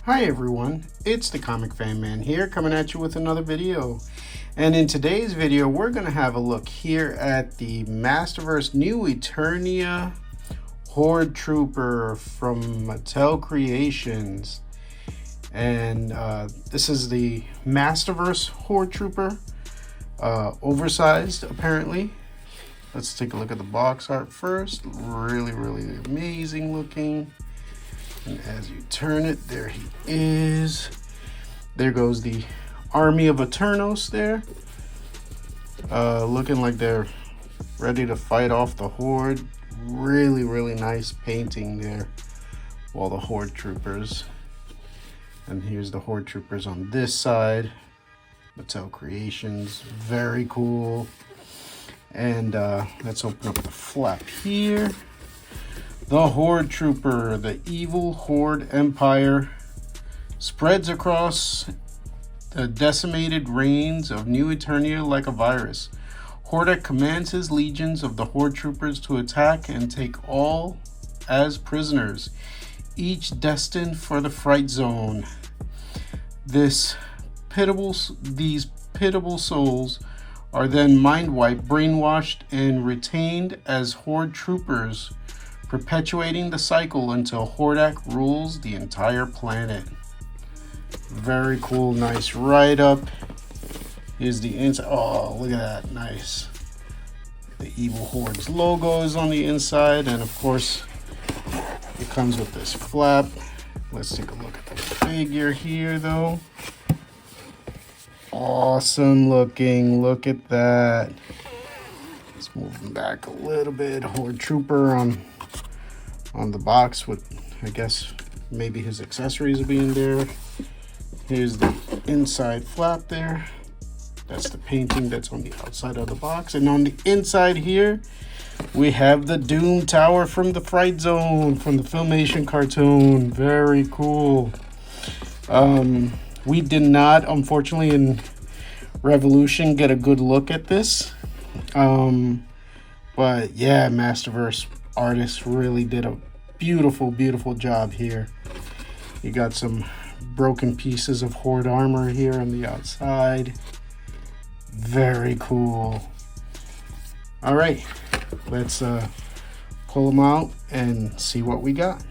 Hi everyone, it's the Comic Fan Man here coming at you with another video. And in today's video we're going to have a look here at the Masterverse new Eternia Horde Trooper from Mattel Creations. And this is the Masterverse Horde Trooper, oversized apparently. Let's take a look at the box art first. Really amazing looking. And as you turn it, there he is. There goes the army of Eternos there. Looking like they're ready to fight off the Horde. Really nice painting there. All the Horde Troopers. And here's the Horde Troopers on this side. Mattel Creations. Very cool. And let's open up the flap here. The Horde Trooper, the evil Horde Empire, spreads across the decimated reigns of New Eternia like a virus. Hordak commands his legions of the Horde Troopers to attack and take all as prisoners, each destined for the Fright Zone. These pitiable souls are then mind-wiped, brainwashed, and retained as Horde Troopers, perpetuating the cycle until Hordak rules the entire planet. Very cool, nice write-up. Here's the inside. Oh, look at that, nice. The Evil Horde's logo is on the inside, and of course, it comes with this flap. Let's take a look at the figure here, though. Awesome looking, look at that. Let's move him back a little bit. Horde Trooper on the box with, I guess, maybe his accessories will be in there. Here's the inside flap there. That's the painting that's on the outside of the box. And on the inside here, we have the Doom Tower from the Fright Zone, from the Filmation cartoon. Very cool. We did not, unfortunately, in Revolution get a good look at this. But yeah, Masterverse artists really did a beautiful job here. You got some broken pieces of Horde armor here on the outside. Very cool. All right, let's pull them out and see what we got.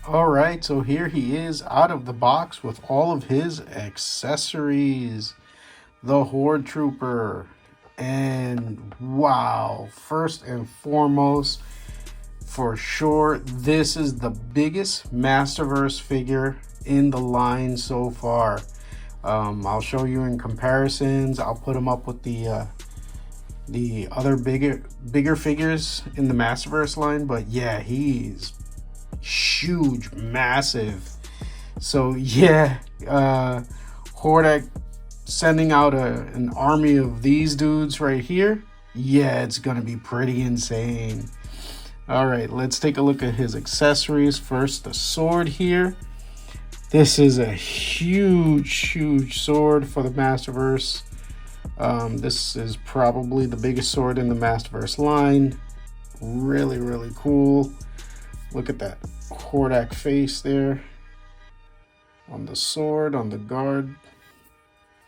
All right, so here he is out of the box with all of his accessories. The Horde Trooper. And wow, first and foremost, for sure, this is the biggest Masterverse figure in the line so far. I'll show you in comparisons. I'll put them up with the other bigger figures in the Masterverse line. But yeah, he's huge, massive. So yeah, Hordak sending out an army of these dudes right here. Yeah, it's gonna be pretty insane. All right, let's take a look at his accessories. First, the sword here. This is a huge sword for the Masterverse. This is probably the biggest sword in the Masterverse line. Really cool. Look at that Hordak face there on the sword, on the guard.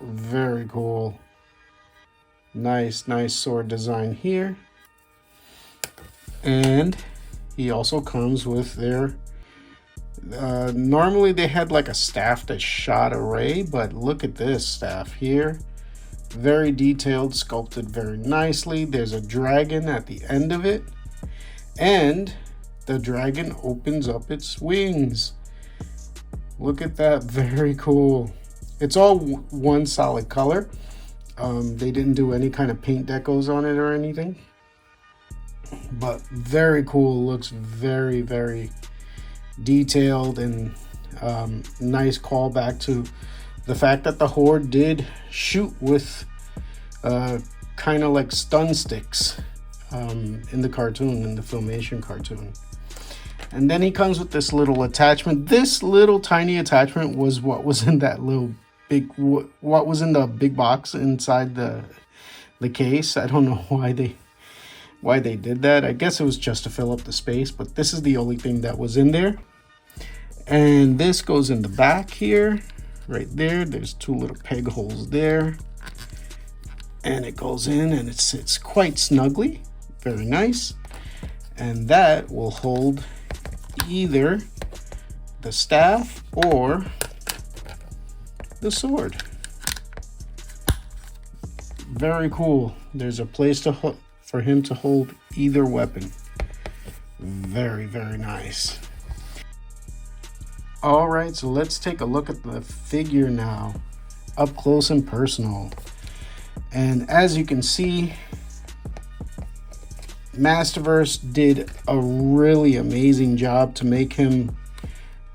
Very cool. Nice sword design here. And he also comes with their normally they had like a staff that shot a ray, but look at this staff here. Very detailed, sculpted very nicely. There's a dragon at the end of it, and the dragon opens up its wings. Look at that, very cool. It's all one solid color. They didn't do any kind of paint decos on it or anything, but very cool. Looks very detailed, and nice callback to the fact that the Horde did shoot with kind of like stun sticks in the cartoon, in the Filmation cartoon. And then he comes with this little attachment. This little tiny attachment was what was in that little what was in the big box inside the case. I don't know why they did that. I guess it was just to fill up the space, but this is the only thing that was in there. And this goes in the back here, right there. There's two little peg holes there. And it goes in and it sits quite snugly. Very nice. And that will hold either the staff or the sword. Very cool. There's a place for him to hold either weapon. Very, very nice. All right, so let's take a look at the figure now, up close and personal. And as you can see, Masterverse did a really amazing job to make him.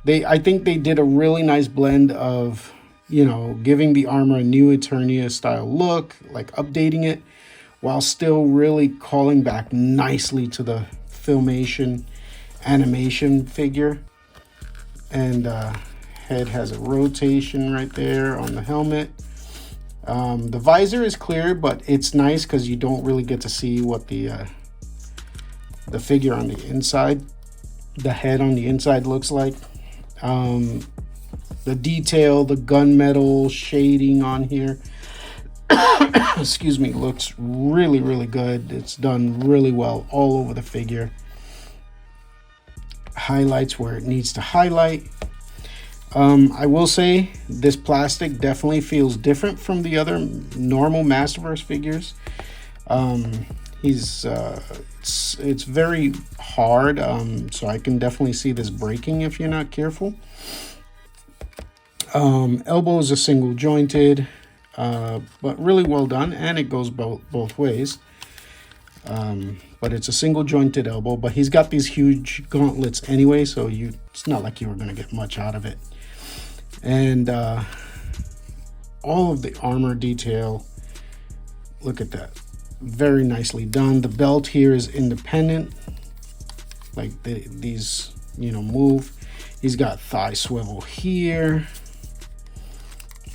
I think they did a really nice blend of, you know, giving the armor a new Eternia style look, like updating it, while still really calling back nicely to the Filmation animation figure. And head has a rotation right there on the helmet. The visor is clear, but it's nice because you don't really get to see what the figure on the inside, the head on the inside looks like. The detail, the gunmetal shading on here, excuse me, looks really, really good. It's done really well all over the figure. Highlights where it needs to highlight. I will say this plastic definitely feels different from the other normal Masterverse figures. It's very hard, so I can definitely see this breaking if you're not careful. Elbows are single jointed, but really well done, and it goes both ways. But it's a single jointed elbow, but he's got these huge gauntlets anyway, so it's not like you were going to get much out of it. And all of the armor detail, look at that, very nicely done. The belt here is independent, like these, you know, move. He's got thigh swivel here,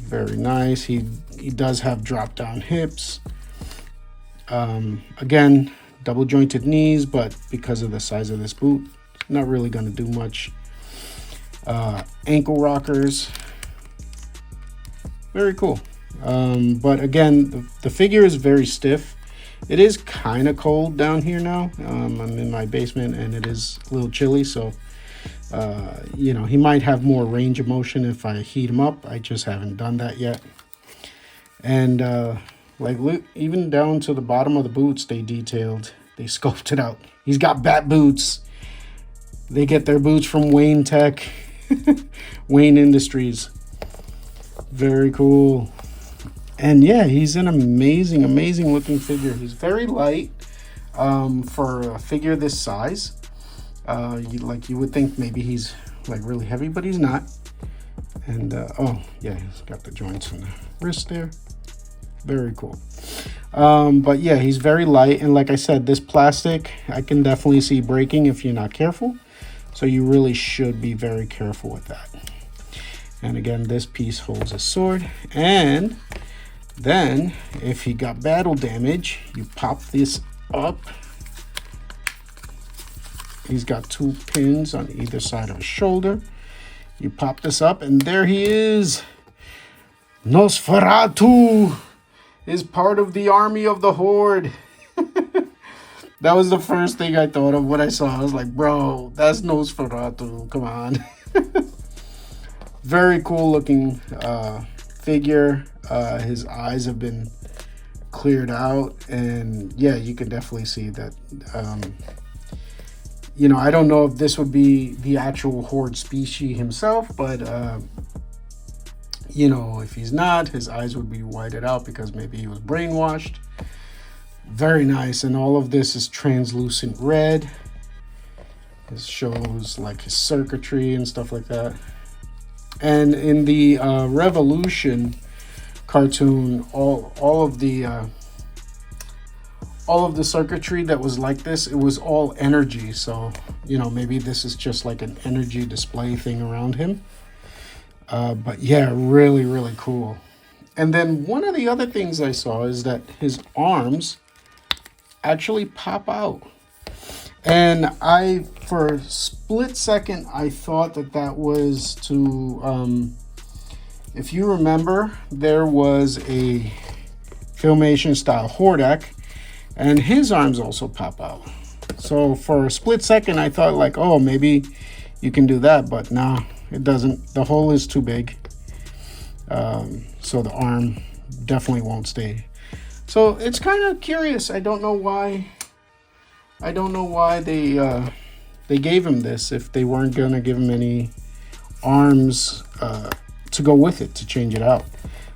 very nice. He does have drop down hips. Again, double jointed knees, but because of the size of this boot, not really going to do much. Ankle rockers, very cool. But again, the figure is very stiff. It is kind of cold down here now. I'm in my basement and it is a little chilly, so you know, he might have more range of motion if I heat him up. I just haven't done that yet. And like, look, even down to the bottom of the boots, they sculpted out. He's got bat boots. They get their boots from Wayne Tech, Wayne Industries. Very cool. And yeah, he's an amazing, amazing looking figure. He's very light for a figure this size. You would think maybe he's like really heavy, but he's not. And oh yeah, he's got the joints in the wrist there. Very cool. But yeah, he's very light, and like I said, this plastic I can definitely see breaking if you're not careful, so you really should be very careful with that. And again, this piece holds a sword, and then if he got battle damage, you pop this up. He's got two pins on either side of his shoulder. You pop this up, and there he is. Nosferatu is part of the army of the Horde. That was the first thing I thought of when I saw it. I was like, bro, that's Nosferatu. Come on. Very cool looking figure. His eyes have been cleared out, and yeah, you can definitely see that. You know, I don't know if this would be the actual Horde species himself, but you know, if he's not, his eyes would be whited out because maybe he was brainwashed. Very nice. And all of this is translucent red. This shows like his circuitry and stuff like that. And in the Revolution cartoon, all of the circuitry that was like this, it was all energy. So, you know, maybe this is just like an energy display thing around him. But yeah, really, really cool. And then one of the other things I saw is that his arms actually pop out. And for a split second, I thought that was to, if you remember, there was a Filmation style Hordak, and his arms also pop out. So for a split second, I thought like, oh, maybe you can do that, but no, it doesn't. The hole is too big. So the arm definitely won't stay. So it's kind of curious. I don't know why they gave him this if they weren't gonna give him any arms to go with it to change it out.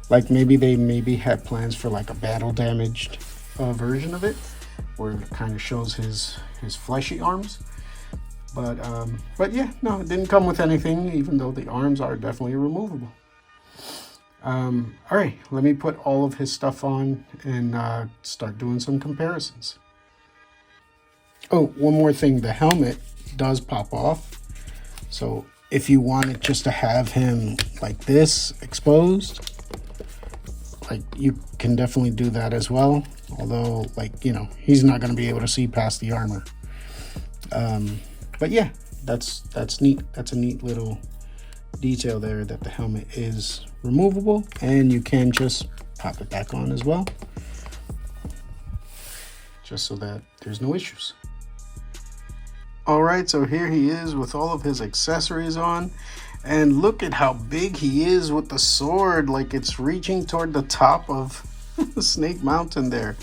Like maybe they had plans for like a battle damaged version of it, where it kind of shows his fleshy arms. But yeah, no, it didn't come with anything, even though the arms are definitely removable. All right, let me put all of his stuff on and start doing some comparisons. Oh, one more thing, the helmet does pop off. So if you wanted just to have him like this exposed, like you can definitely do that as well. Although, like, you know, he's not going to be able to see past the armor. But yeah, that's neat. That's a neat little detail there, that the helmet is removable and you can just pop it back on as well, just so that there's no issues. All right, so here he is with all of his accessories on, and look at how big he is with the sword, like it's reaching toward the top of Snake Mountain there.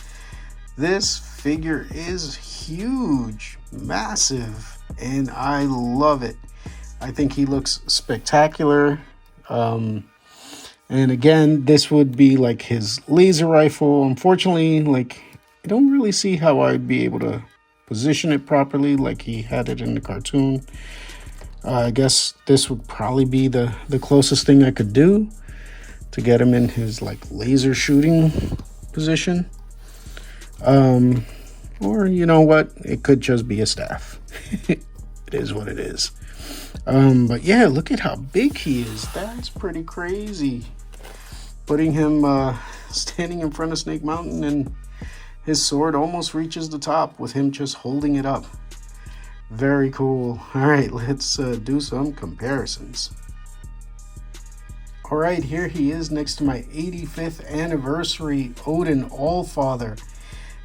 This figure is huge, massive, and I love it. I think he looks spectacular. And again, this would be like his laser rifle. Unfortunately, like, I don't really see how I'd be able to position it properly like he had it in the cartoon. I guess this would probably be the closest thing I could do to get him in his like laser shooting position. Or you know what, it could just be a staff. It is what it is. But yeah, look at how big he is. That's pretty crazy. Putting him standing in front of Snake Mountain and his sword almost reaches the top with him just holding it up. Very cool. All right, let's do some comparisons. All right, here he is next to my 85th anniversary Odin Allfather.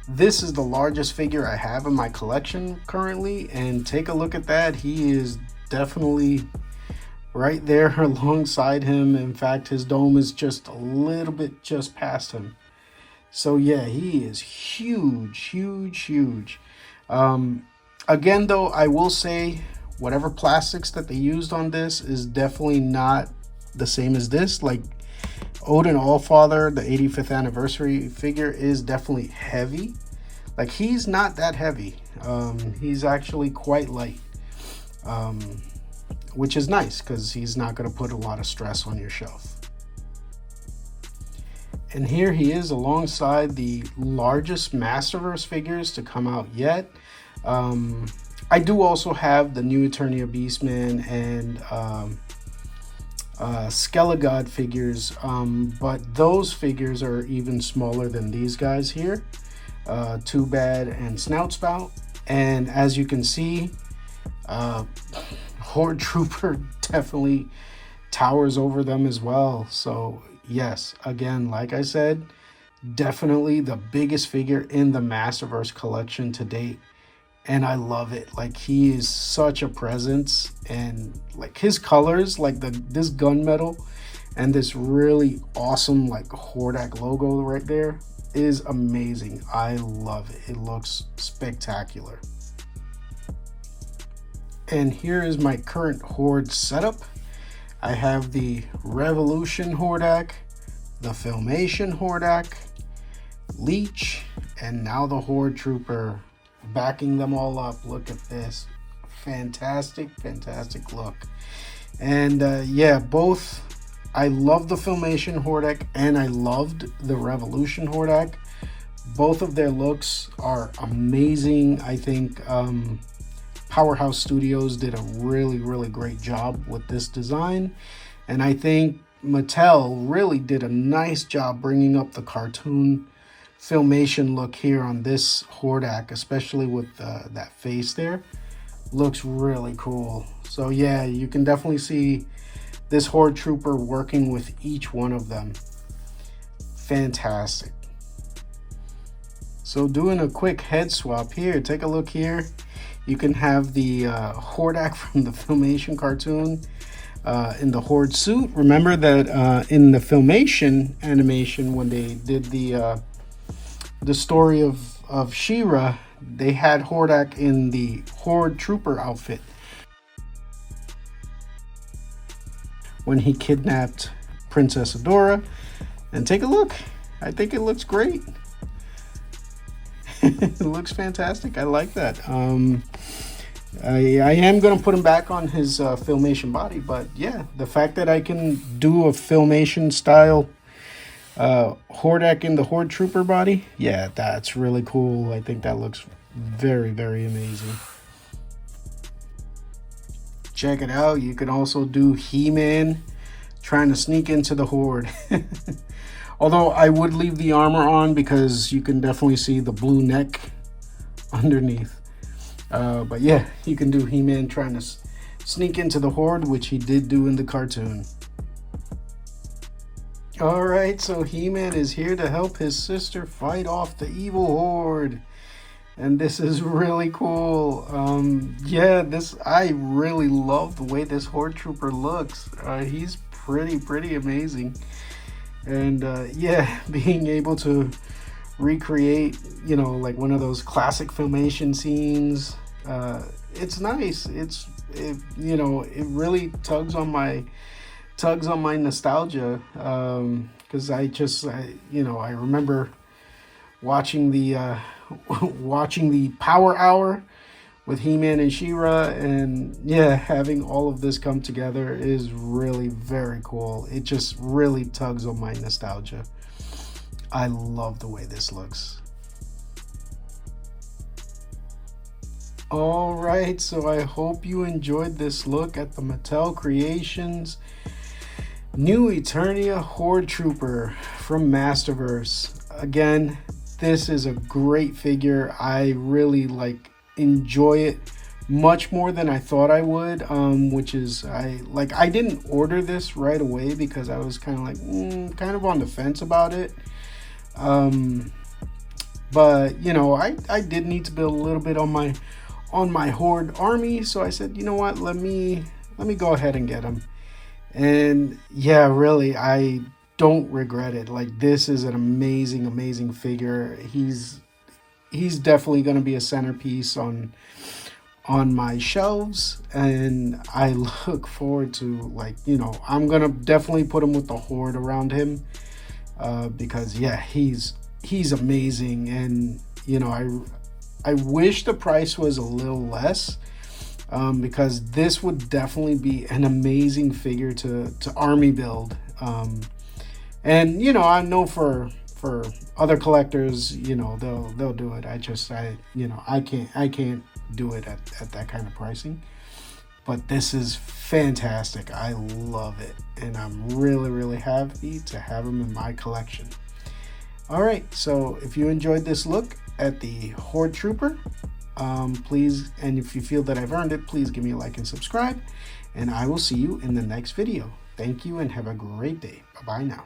This is the largest figure I have in my collection currently, and take a look at that. He is definitely right there alongside him. In fact, his dome is just a little bit just past him. So yeah, he is huge, huge, huge. Again, though, I will say whatever plastics that they used on this is definitely not the same as this. Like Odin Allfather, the 85th anniversary figure, is definitely heavy. Like, he's not that heavy. He's actually quite light, which is nice because he's not going to put a lot of stress on your shelf. And here he is alongside the largest Masterverse figures to come out yet. I do also have the new Eternia Beastman and Skelegod figures, but those figures are even smaller than these guys here, Too Bad and Snoutspout. And as you can see, Horde Trooper definitely towers over them as well. So yes, again, like I said, definitely the biggest figure in the Masterverse collection to date. And I love it. Like, he is such a presence, and like his colors, like this gunmetal and this really awesome like Hordak logo right there is amazing. I love it. It looks spectacular. And here is my current Horde setup. I have the Revolution Hordak, the Filmation Hordak, Leech, and now the Horde Trooper, backing them all up. Look at this. Fantastic, fantastic look. And yeah, both, I love the Filmation Hordak and I loved the Revolution Hordak. Both of their looks are amazing. I think Powerhouse Studios did a really, really great job with this design. And I think Mattel really did a nice job bringing up the cartoon Filmation look here on this Hordak, especially with that face there. Looks really cool. So yeah, you can definitely see this Horde Trooper working with each one of them. Fantastic. So doing a quick head swap here, take a look here. You can have the Hordak from the Filmation cartoon in the Horde suit. Remember that in the Filmation animation, when they did the story of She-Ra, they had Hordak in the Horde Trooper outfit when he kidnapped Princess Adora. And take a look. I think it looks great. It looks fantastic. I like that. I am going to put him back on his Filmation body, but yeah, the fact that I can do a Filmation style Hordak in the Horde Trooper body, yeah, that's really cool. I think that looks very, very amazing. Check it out. You can also do He-Man trying to sneak into the Horde. Although I would leave the armor on because you can definitely see the blue neck underneath. But yeah, you can do He-Man trying to sneak into the Horde, which he did do in the cartoon. Alright, so He-Man is here to help his sister fight off the evil Horde. And this is really cool. Yeah, I really love the way this Horde Trooper looks. He's pretty amazing. And yeah, being able to recreate, you know, like one of those classic Filmation scenes, it's nice. You know, it really tugs on my nostalgia, because I remember watching the Power Hour with He-Man and She-Ra, and yeah, having all of this come together is really very cool. It just really tugs on my nostalgia. I love the way this looks. All right, so I hope you enjoyed this look at the Mattel Creations new Eternia Horde Trooper from Masterverse. Again, this is a great figure. I really enjoy it much more than I thought I would, which is I didn't order this right away because I was kind of on the fence about it, but you know, I did need to build a little bit on my Horde army, so I said, you know what, let me go ahead and get him. And yeah, really, I don't regret it. Like, this is an amazing figure. He's definitely going to be a centerpiece on my shelves, and I look forward to, I'm going to definitely put him with the Horde around him, because yeah, he's amazing. And you know, I wish the price was a little less, because this would definitely be an amazing figure to army build. And you know, I know for other collectors, you know, they'll do it. I can't do it at that kind of pricing. But this is fantastic. I love it, and I'm really happy to have him in my collection. All right, so if you enjoyed this look at the Horde Trooper, please, and if you feel that I've earned it, please give me a like and subscribe, and I will see you in the next video. Thank you and have a great day. Bye-bye now.